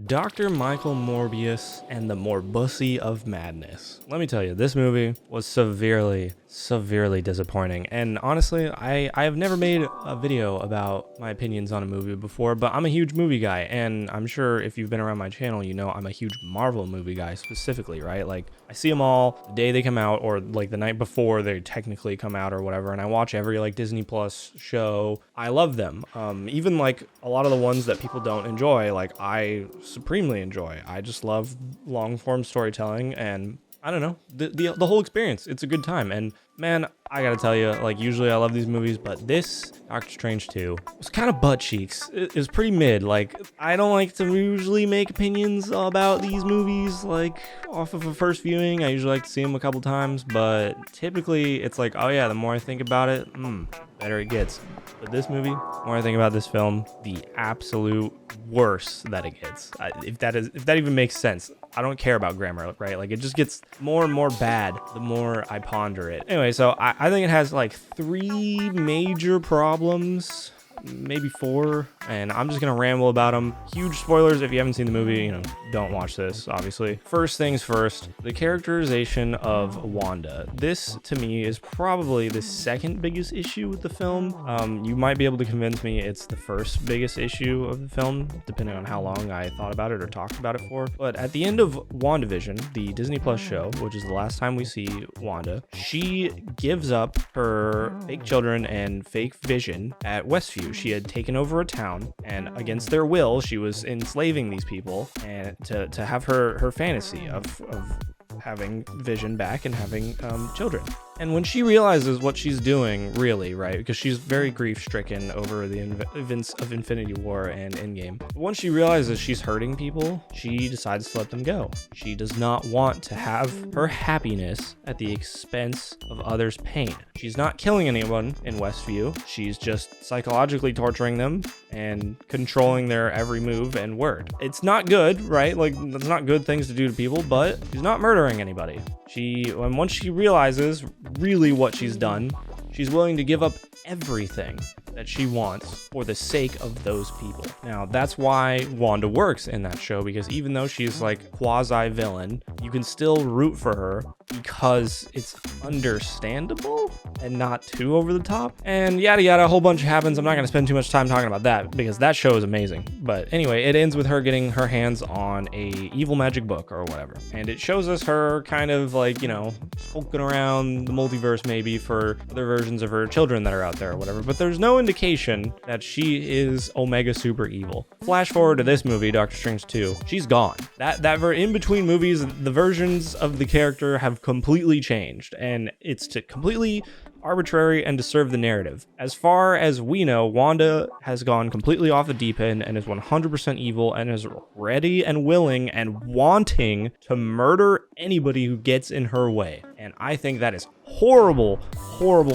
Dr. Michael Morbius and the Morbussy of Madness. Let me tell you, this movie was severely disappointing. And honestly, I have never made a video about my opinions on a movie before, but I'm a huge movie guy. And I'm sure if you've been around my channel, you know I'm a huge Marvel movie guy specifically, right? Like, I see them all the day they come out, or like the night before they technically come out or whatever. And I watch every like Disney Plus show. I love them. Even like a lot of the ones that people don't enjoy, like I supremely enjoy. I just love long form storytelling, and I don't know, the whole experience. It's a good time. And man, I gotta tell you, like, usually I love these movies, but this Doctor Strange 2 was kind of butt cheeks. It was pretty mid. Like, I don't like to usually make opinions about these movies like off of a first viewing. I usually like to see them a couple times, but typically it's like, oh yeah, the more I think about it, better it gets. But this movie, the more I think about this film, the absolute worse that it gets. If that even makes sense. I don't care about grammar, right? Like, it just gets more and more bad the more I ponder it. Anyway, so I think it has like 3 major problems, maybe 4, and I'm just gonna ramble about them. Huge spoilers if you haven't seen the movie, you know, don't watch this, obviously. First things first, the characterization of Wanda. This, to me, is probably the second biggest issue with the film. You might be able to convince me it's the first biggest issue of the film, depending on how long I thought about it or talked about it for. But at the end of WandaVision, the Disney Plus show, which is the last time we see Wanda, she gives up her fake children and fake vision at Westview. She had taken over a town, and against their will, she was enslaving these people, and to have her fantasy of having vision back and having children. And when she realizes what she's doing, really, right, because she's very grief-stricken over the events of Infinity War and Endgame. But once she realizes she's hurting people, she decides to let them go. She does not want to have her happiness at the expense of others' pain. She's not killing anyone in Westview. She's just psychologically torturing them and controlling their every move and word. It's not good, right? Like, that's not good things to do to people, but she's not murdering anybody. And once she realizes really what she's done, she's willing to give up everything that she wants for the sake of those people. Now, that's why Wanda works in that show, because even though she's like quasi-villain, you can still root for her because it's understandable and not too over the top. And yada yada, a whole bunch happens. I'm not gonna spend too much time talking about that because that show is amazing. But anyway, it ends with her getting her hands on a evil magic book or whatever. And it shows us her kind of like, you know, poking around the multiverse maybe for other versions of her children that are out there or whatever. But there's no indication that she is Omega super evil. Flash forward to this movie, Doctor Strange 2, she's gone. That in between movies, the versions of the character have completely changed, and it's to completely arbitrary and to serve the narrative. As far as we know, Wanda has gone completely off the deep end and is 100% evil and is ready and willing and wanting to murder anybody who gets in her way. And I think that is horrible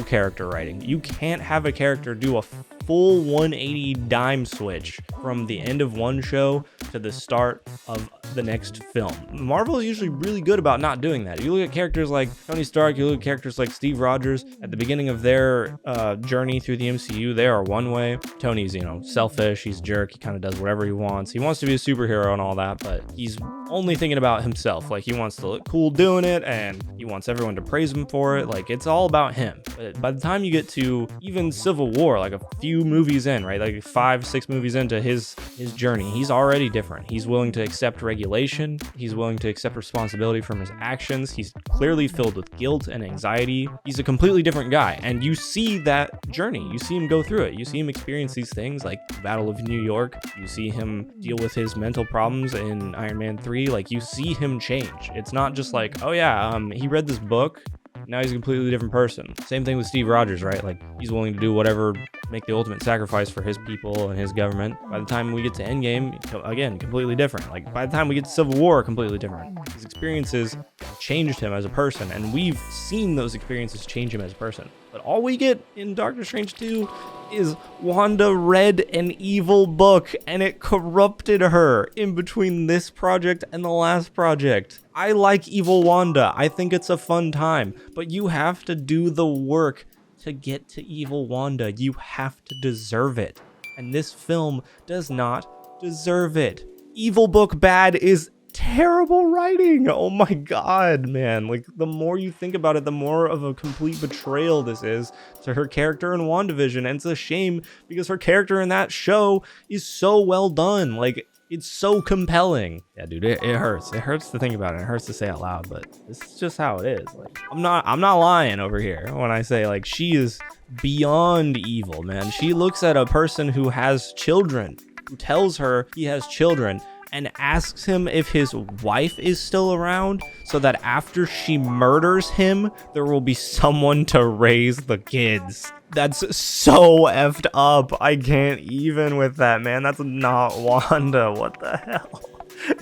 character writing. You can't have a character do a full 180 dime switch from the end of one show to the start of the next film. Marvel is usually really good about not doing that. You look at characters like Tony Stark, you look at characters like Steve Rogers. At the beginning of their journey through the MCU, they are one way. Tony's, you know, selfish, he's a jerk, he kind of does whatever he wants. He wants to be a superhero and all that, but he's only thinking about himself. Like, he wants to look cool doing it, and he wants everyone to praise him for it. Like, it's all about him. But by the time you get to even Civil War, like a few movies in, right, like 5-6 movies into his journey, he's already different. He's willing to accept regulation. He's willing to accept responsibility from his actions. He's clearly filled with guilt and anxiety. He's a completely different guy, and you see that journey. You see him go through it. You see him experience these things like the Battle of New York. You see him deal with his mental problems in Iron Man 3. Like, you see him change. It's not just like, oh yeah, he read this book, now he's a completely different person. Same thing with Steve Rogers, right? Like, he's willing to do whatever, make the ultimate sacrifice for his people and his government. By the time we get to Endgame, again, completely different. Like, by the time we get to Civil War, completely different. His experiences changed him as a person, and we've seen those experiences change him as a person. But all we get in Doctor Strange 2 is Wanda read an evil book, and it corrupted her in between this project and the last project. I like evil Wanda. I think it's a fun time, but you have to do the work to get to evil Wanda. You have to deserve it. And this film does not deserve it. Evil Book bad is terrible writing. Oh my god, man. Like, the more you think about it, the more of a complete betrayal this is to her character in WandaVision. And it's a shame because her character in that show is so well done. Like, it's so compelling. Yeah, dude, it hurts. It hurts to think about it. It hurts to say out loud, but this is just how it is. Like, I'm not lying over here when I say, like, she is beyond evil, man. She looks at a person who has children, who tells her he has children, and asks him if his wife is still around so that after she murders him, there will be someone to raise the kids. That's so effed up. I can't even with that, man. That's not Wanda. What the hell?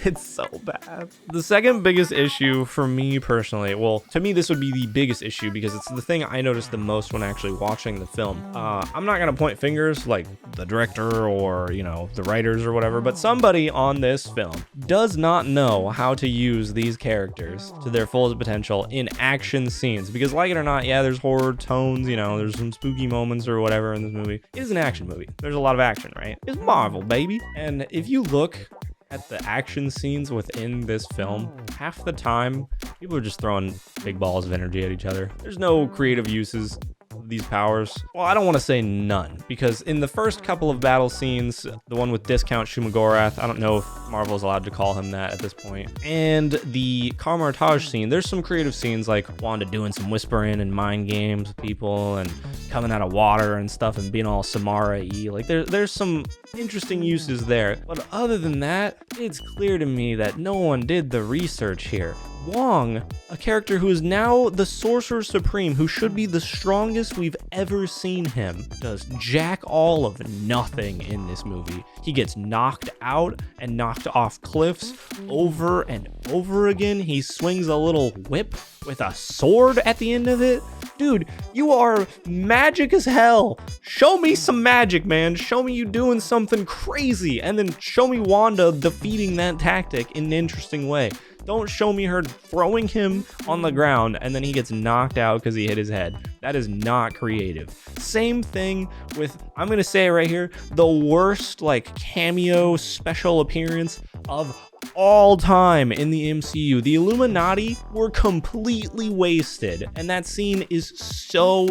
It's so bad. The second biggest issue for me personally, well, to me this would be the biggest issue because it's the thing I noticed the most when actually watching the film. I'm not gonna point fingers like the director or, you know, the writers or whatever, but somebody on this film does not know how to use these characters to their fullest potential in action scenes. Because like it or not, yeah, there's horror tones, you know, there's some spooky moments or whatever in this movie. It is an action movie. There's a lot of action, right? It's Marvel, baby. And if you look at the action scenes within this film, half the time people are just throwing big balls of energy at each other. There's no creative uses of these powers. Well, I don't want to say none, because in the first couple of battle scenes, the one with Discount Shumagorath, I don't know if Marvel is allowed to call him that at this point, and the Carmartage scene, there's some creative scenes like Wanda doing some whispering and mind games with people and coming out of water and stuff and being all Samara-y. Like, there's some interesting uses there. But other than that, it's clear to me that no one did the research here. Wong, a character who is now the Sorcerer Supreme, who should be the strongest we've ever seen him, does jack all of nothing in this movie. He gets knocked out and knocked off cliffs over and over again. He swings a little whip with a sword at the end of it. Dude, you are magic as hell. Show me some magic, man. Show me you doing something crazy, and then show me Wanda defeating that tactic in an interesting way. Don't show me her throwing him on the ground and then he gets knocked out because he hit his head. That is not creative. Same thing with, I'm gonna say it right here, the worst like cameo special appearance of all time in the MCU. The Illuminati were completely wasted, and that scene is so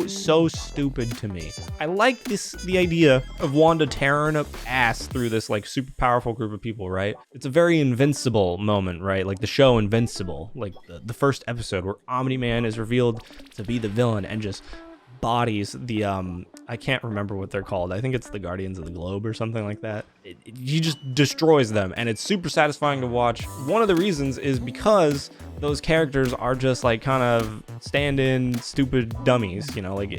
stupid to me. I like the idea of Wanda tearing up ass through this like super powerful group of people, right? It's a very Invincible moment, right? Like the show Invincible, like the first episode where Omni-Man is revealed to be the villain and just bodies the I can't remember what they're called. I think it's the Guardians of the Globe or something like that. He just destroys them, and it's super satisfying to watch. One of the reasons is because those characters are just like kind of stand-in stupid dummies, you know, like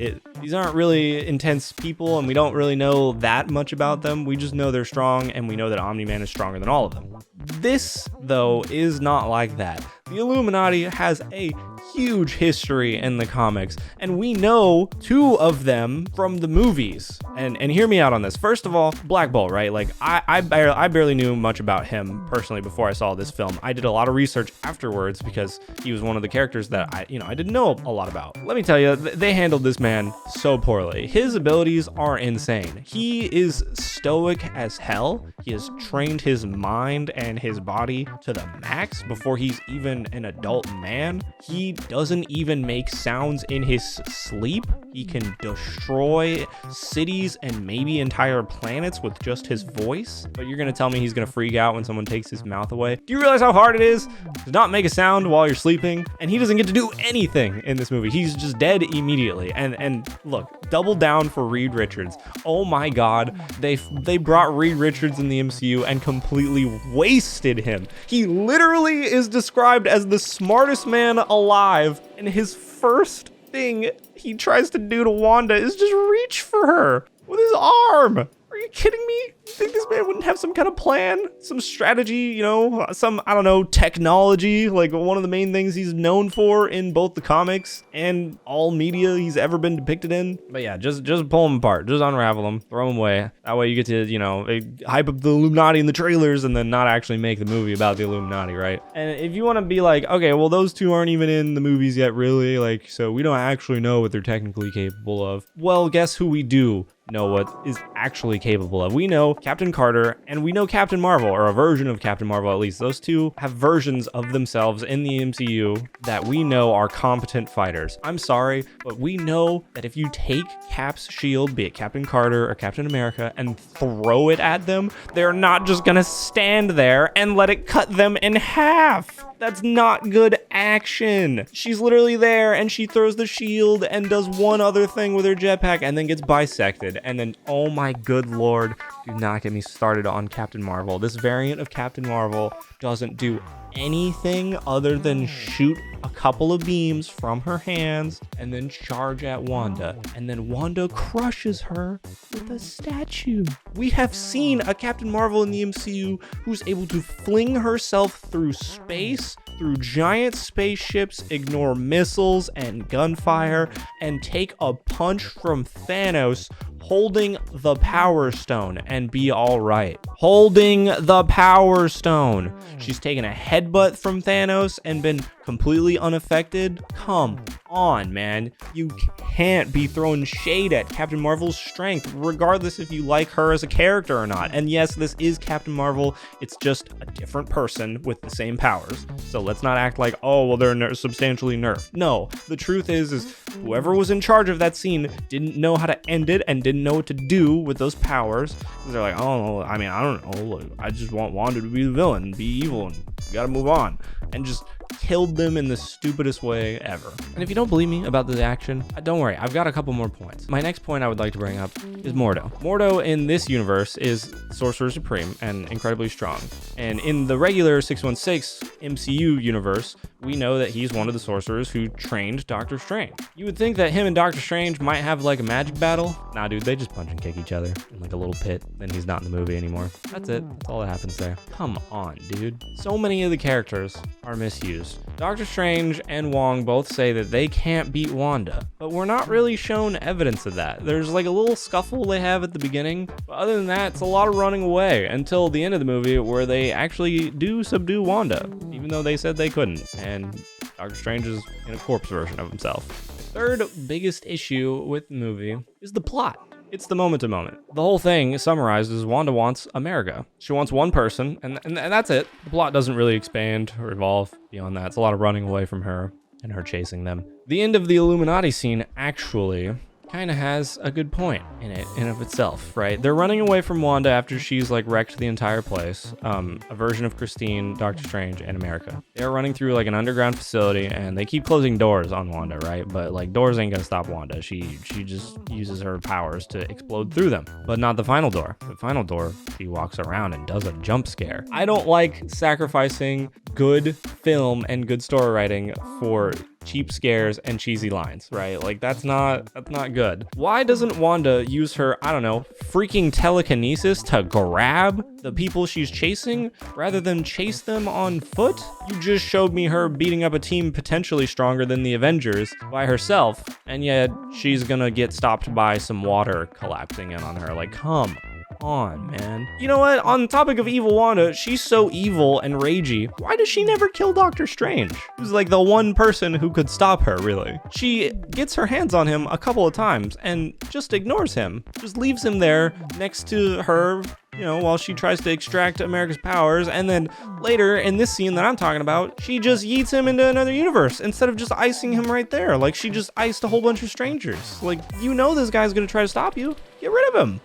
these aren't really intense people, and we don't really know that much about them. We just know they're strong, and we know that Omni-Man is stronger than all of them. This, though, is not like that. The Illuminati has a huge history in the comics, and we know two of them from the movies. And hear me out on this. First of all, Black Bolt, right? Like I barely knew much about him personally before I saw this film. I did a lot of research afterwards because he was one of the characters that I didn't know a lot about. Let me tell you, they handled this man so poorly. His abilities are insane. He is stoic as hell. He has trained his mind and his body to the max before he's even an adult man. He doesn't even make sounds in his sleep. He can destroy cities and maybe entire planets with just his voice. But you're gonna tell me he's gonna freak out when someone takes his mouth away? Do you realize how hard it is to not make a sound while you're sleeping? And he doesn't get to do anything in this movie. He's just dead immediately. And look, double down for Reed Richards. Oh my god, they brought Reed Richards in the MCU and completely wasted him. He literally is described as the smartest man alive, and his first thing he tries to do to Wanda is just reach for her with his arm. Are you kidding me? You think this man wouldn't have some kind of plan, some strategy, you know, some, I don't know, technology, like one of the main things he's known for in both the comics and all media he's ever been depicted in? But yeah, just pull them apart, just unravel them, throw them away. That way you get to, you know, hype up the Illuminati in the trailers and then not actually make the movie about the Illuminati, right? And if you want to be like, okay, well, those two aren't even in the movies yet, really, like, so we don't actually know what they're technically capable of. Well, guess who we do know what is actually capable of. We know Captain Carter, and we know Captain Marvel, or a version of Captain Marvel at least. Those two have versions of themselves in the MCU that we know are competent fighters. I'm sorry, but we know that if you take Cap's shield, be it Captain Carter or Captain America, and throw it at them, they're not just gonna stand there and let it cut them in half. That's not good action. She's literally there and she throws the shield and does one other thing with her jetpack and then gets bisected. And then, oh my good lord, do not get me started on Captain Marvel. This variant of Captain Marvel doesn't do anything other than shoot a couple of beams from her hands and then charge at Wanda. And then Wanda crushes her with a statue. We have seen a Captain Marvel in the MCU who's able to fling herself through space, through giant spaceships, ignore missiles and gunfire, and take a punch from Thanos holding the Power Stone and be all right. Holding the Power Stone. She's taken a headbutt from Thanos and been completely unaffected. Come on, man. You can't be throwing shade at Captain Marvel's strength, regardless if you like her as a character or not. And yes, this is Captain Marvel. It's just a different person with the same powers. So let's not act like, oh, well, they're substantially nerfed. No, the truth is whoever was in charge of that scene didn't know how to end it and didn't know what to do with those powers. They're like, oh, I mean, I don't know. Look, I just want Wanda to be the villain, be evil, and we gotta move on. And just killed them in the stupidest way ever. And if you don't believe me about the action, don't worry, I've got a couple more points. My next point I would like to bring up is Mordo. Mordo in this universe is Sorcerer Supreme and incredibly strong. And in the regular 616 MCU universe, we know that he's one of the sorcerers who trained Doctor Strange. You would think that him and Doctor Strange might have like a magic battle. Nah, dude, they just punch and kick each other in like a little pit. Then he's not in the movie anymore. That's it. That's all that happens there. Come on, dude. So many of the characters are misused. Doctor Strange and Wong both say that they can't beat Wanda, but we're not really shown evidence of that. There's like a little scuffle they have at the beginning, but other than that, it's a lot of running away until the end of the movie where they actually do subdue Wanda, even though they said they couldn't, and Doctor Strange is in a corpse version of himself. The third biggest issue with the movie is the plot. It's the moment to moment. The whole thing summarized is Wanda wants America. She wants one person, and that's it. The plot doesn't really expand or evolve beyond that. It's a lot of running away from her and her chasing them. The end of the Illuminati scene actually kind of has a good point in it and of itself, right? They're running away from Wanda after she's like wrecked the entire place. A version of Christine, Doctor Strange, and America. They're running through like an underground facility and they keep closing doors on Wanda, right? But like doors ain't gonna stop Wanda. She just uses her powers to explode through them, but not the final door. The final door, she walks around and does a jump scare. I don't like sacrificing good film and good story writing for cheap scares and cheesy lines, right? Like that's not good. Why doesn't Wanda use her, I don't know, freaking telekinesis to grab the people she's chasing rather than chase them on foot? You just showed me her beating up a team potentially stronger than the Avengers by herself, and yet she's gonna get stopped by some water collapsing in on her. Like, come on, man. You know what? On the topic of evil Wanda, she's so evil and ragey. Why does she never kill Doctor Strange? Who's like the one person who could stop her, really. She gets her hands on him a couple of times and just ignores him. Just leaves him there next to her, you know, while she tries to extract America's powers. And then later in this scene that I'm talking about, she just yeets him into another universe instead of just icing him right there. Like she just iced a whole bunch of strangers. Like, you know this guy's gonna try to stop you. Get rid of him.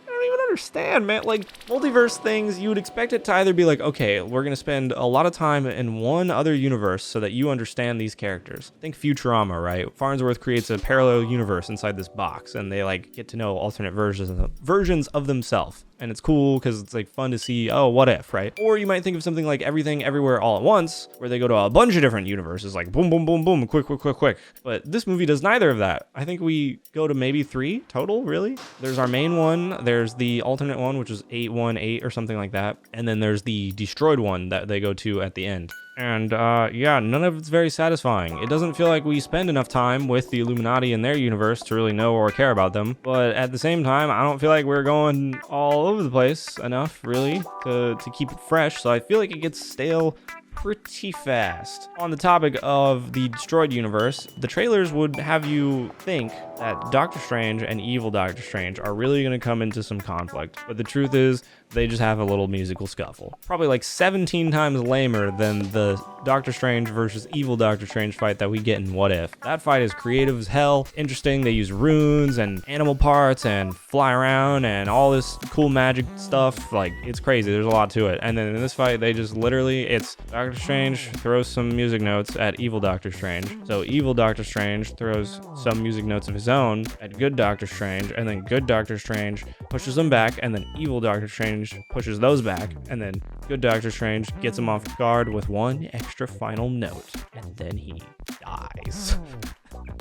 Understand, man. Like multiverse things, you would expect it to either be like, okay, we're gonna spend a lot of time in one other universe so that you understand these characters. Think Futurama, right? Farnsworth creates a parallel universe inside this box and they like get to know alternate versions of themselves. And it's cool because it's like fun to see, oh, what if, right? Or you might think of something like Everything Everywhere All at Once, where they go to a bunch of different universes, like boom, boom, boom, boom, quick, quick, quick, quick. But this movie does neither of that. I think we go to maybe 3 total, really. There's our main one, there's the alternate one, which is 818 or something like that. And then there's the destroyed one that they go to at the end. And yeah, none of it's very satisfying. It doesn't feel like we spend enough time with the Illuminati in their universe to really know or care about them. But at the same time, I don't feel like we're going all over the place enough, really, to keep it fresh. So I feel like it gets stale pretty fast. On the topic of the destroyed universe, the trailers would have you think that Doctor Strange and evil Doctor Strange are really going to come into some conflict, but the truth is they just have a little musical scuffle. Probably like 17 times lamer than the Doctor Strange versus evil Doctor Strange fight that we get in What If. That fight is creative as hell, interesting. They use runes and animal parts and fly around and all this cool magic stuff. Like, it's crazy. There's a lot to it. And then in this fight, they just literally, it's Doctor Strange throws some music notes at evil Doctor Strange. So evil Doctor Strange throws some music notes of his own at good Doctor Strange, and then good Doctor Strange pushes them back, and then evil Doctor Strange pushes those back, and then good Doctor Strange gets him off guard with one extra final note, and then he dies.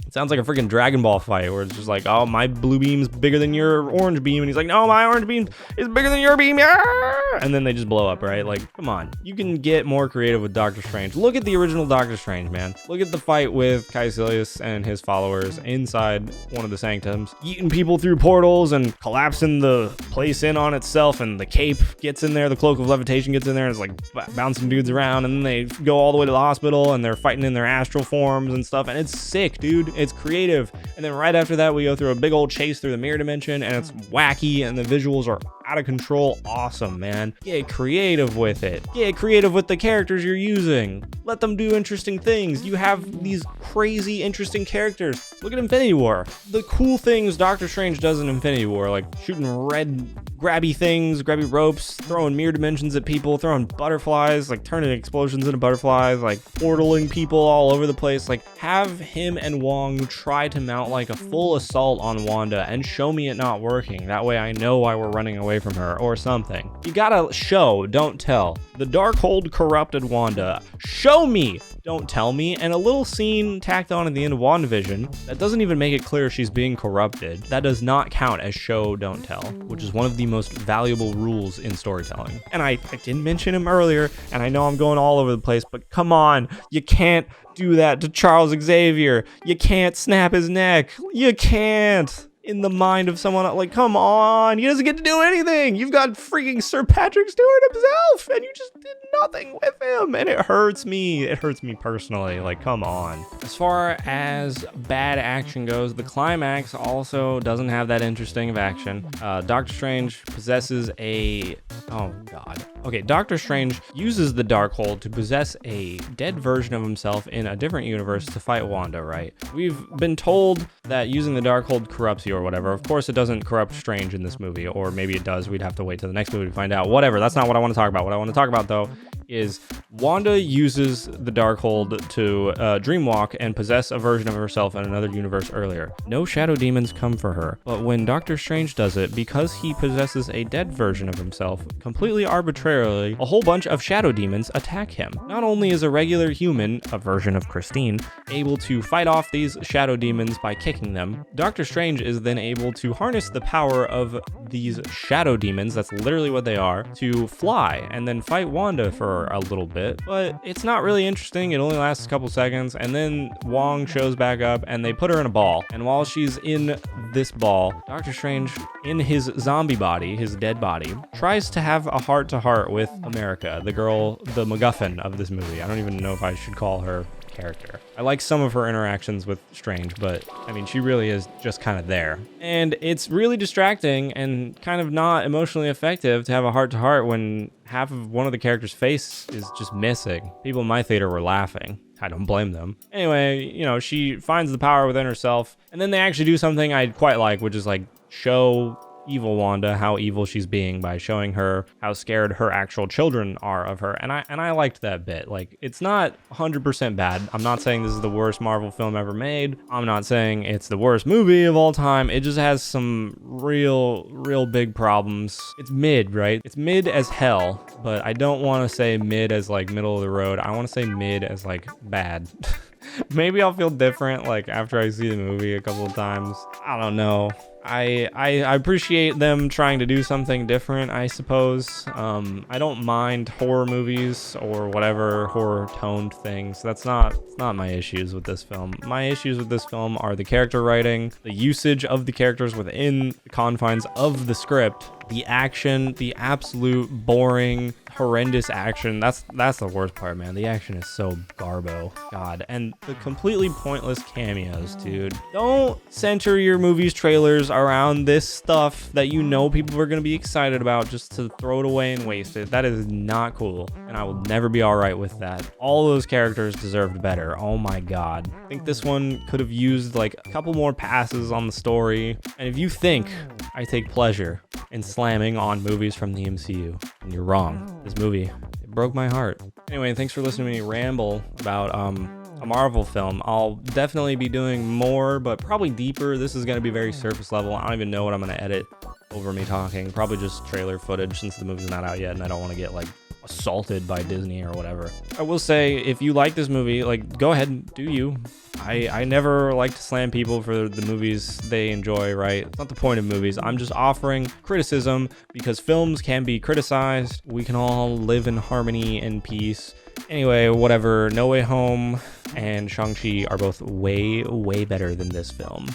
It sounds like a freaking Dragon Ball fight where it's just like, oh, my blue beam's bigger than your orange beam. And he's like, no, my orange beam is bigger than your beam. And then they just blow up, right? Like, come on. You can get more creative with Doctor Strange. Look at the original Doctor Strange, man. Look at the fight with Caecilius and his followers inside one of the sanctums, eating people through portals and collapsing the place in on itself. And the cape gets in there. The cloak of levitation gets in there and it's like bouncing dudes around. And then they go all the way to the hospital and they're fighting in their astral forms and stuff. And it's sick, dude. It's creative. And then right after that, we go through a big old chase through the mirror dimension and it's wacky and the visuals are out of control. Awesome, man. Get creative with it. Get creative with the characters you're using. Let them do interesting things. You have these crazy, interesting characters. Look at Infinity War. The cool things Doctor Strange does in Infinity War, like shooting red grabby things, grabby ropes, throwing mirror dimensions at people, throwing butterflies, like turning explosions into butterflies, like portaling people all over the place. Like, have him and Wong try to mount like a full assault on Wanda and show me it not working. That way I know why we're running away from her or something. You gotta show, don't tell. The Darkhold corrupted Wanda. Show me, don't tell me. And a little scene tacked on at the end of WandaVision that doesn't even make it clear she's being corrupted. That does not count as show, don't tell, which is one of the most valuable rules in storytelling. And I didn't mention him earlier, and I know I'm going all over the place, but come on, you can't do that to Charles Xavier. You can't snap his neck. You can't. In the mind of someone, like, come on, he doesn't get to do anything. You've got freaking Sir Patrick Stewart himself, and you just did nothing with him, and it hurts me. It hurts me personally. Like, come on. As far as bad action goes, the climax also doesn't have that interesting of action. Doctor Strange possesses a... oh, God. Okay, Doctor Strange uses the Darkhold to possess a dead version of himself in a different universe to fight Wanda, right? We've been told that using the Darkhold corrupts you or whatever. Of course, it doesn't corrupt Strange in this movie, or maybe it does. We'd have to wait till the next movie to find out. Whatever, that's not what I want to talk about. What I want to talk about, though, is Wanda uses the Darkhold to dreamwalk and possess a version of herself in another universe earlier. No shadow demons come for her, but when Doctor Strange does it, because he possesses a dead version of himself, completely arbitrarily, a whole bunch of shadow demons attack him. Not only is a regular human, a version of Christine, able to fight off these shadow demons by kicking them, Doctor Strange is then able to harness the power of these shadow demons, that's literally what they are, to fly and then fight Wanda for a little bit. But it's not really interesting. It only lasts a couple seconds, and then Wong shows back up and they put her in a ball. And while she's in this ball, Doctor Strange, in his zombie body, his dead body, tries to have a heart-to-heart with America, the girl, the MacGuffin of this movie. I don't even know if I should call her character. I like some of her interactions with Strange, but I mean, she really is just kind of there. And it's really distracting and kind of not emotionally effective to have a heart-to-heart when half of one of the characters' face is just missing. People in my theater were laughing. I don't blame them. Anyway, you know, she finds the power within herself, and then they actually do something I quite like, which is like show evil Wanda how evil she's being by showing her how scared her actual children are of her. And I liked that bit. Like, it's not 100% bad. I'm not saying this is the worst Marvel film ever made. I'm not saying it's the worst movie of all time. It just has some real big problems. It's mid, right? It's mid as hell, but I don't want to say mid as like middle of the road. I want to say mid as like bad. Maybe I'll feel different like after I see the movie a couple of times. I don't know. I appreciate them trying to do something different, I suppose. I don't mind horror movies or whatever horror toned things. That's not my issues with this film. My issues with this film are the character writing, the usage of the characters within the confines of the script, the action, the absolute boring, horrendous action. That's the worst part, man. The action is so garbo. God. And the completely pointless cameos, dude. Don't center your movies trailers around this stuff that you know people are going to be excited about just to throw it away and waste it. That is not cool. And I will never be all right with that. All those characters deserved better. Oh my God. I think this one could have used like a couple more passes on the story. And if you think I take pleasure in slamming on movies from the MCU, and you're wrong. This movie, it broke my heart. Anyway, thanks for listening to me ramble about a Marvel film. I'll definitely be doing more, but probably deeper. This is going to be very surface level. I don't even know what I'm going to edit over me talking. Probably just trailer footage since the movie's not out yet and I don't want to get like assaulted by Disney or whatever. I will say, if you like this movie, like, go ahead and do you. I never like to slam people for the movies they enjoy, right? It's not the point of movies. I'm just offering criticism because films can be criticized. We can all live in harmony and peace. Anyway, whatever. No Way Home and Shang-Chi are both way, way better than this film.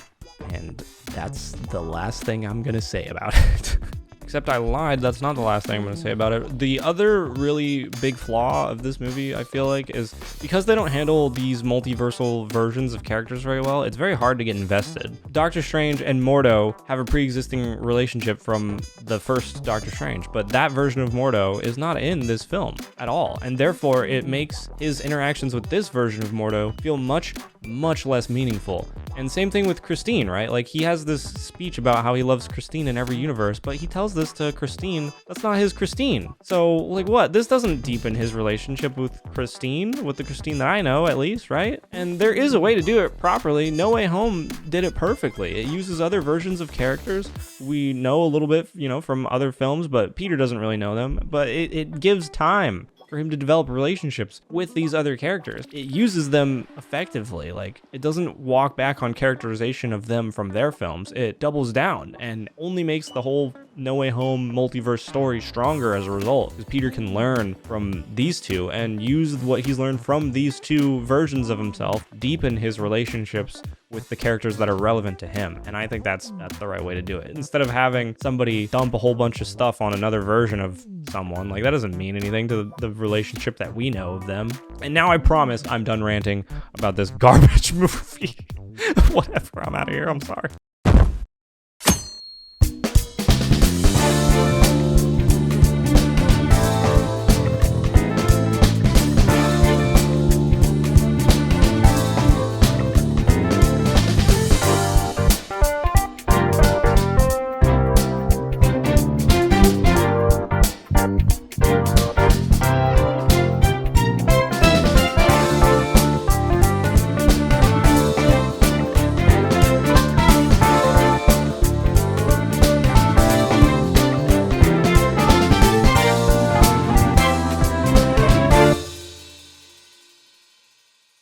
And that's the last thing I'm gonna say about it. Except I lied, that's not the last thing I'm going to say about it. The other really big flaw of this movie, I feel like, is because they don't handle these multiversal versions of characters very well, it's very hard to get invested. Doctor Strange and Mordo have a pre-existing relationship from the first Doctor Strange, but that version of Mordo is not in this film at all, and therefore it makes his interactions with this version of Mordo feel much, much less meaningful. And same thing with Christine, right? Like, he has this speech about how he loves Christine in every universe, but he tells this to Christine. That's not his Christine. So, like, what? This doesn't deepen his relationship with Christine, with the Christine that I know, at least, right? And there is a way to do it properly. No Way Home did it perfectly. It uses other versions of characters we know a little bit, you know, from other films, but Peter doesn't really know them. But it gives time for him to develop relationships with these other characters. It uses them effectively. Like, it doesn't walk back on characterization of them from their films. It doubles down and only makes the whole No Way Home multiverse story stronger as a result, because Peter can learn from these two and use what he's learned from these two versions of himself, deepen his relationships with the characters that are relevant to him. And I think that's the right way to do it. Instead of having somebody dump a whole bunch of stuff on another version of someone, like, that doesn't mean anything to the relationship that we know of them. And now I promise I'm done ranting about this garbage movie. Whatever, I'm out of here. I'm sorry.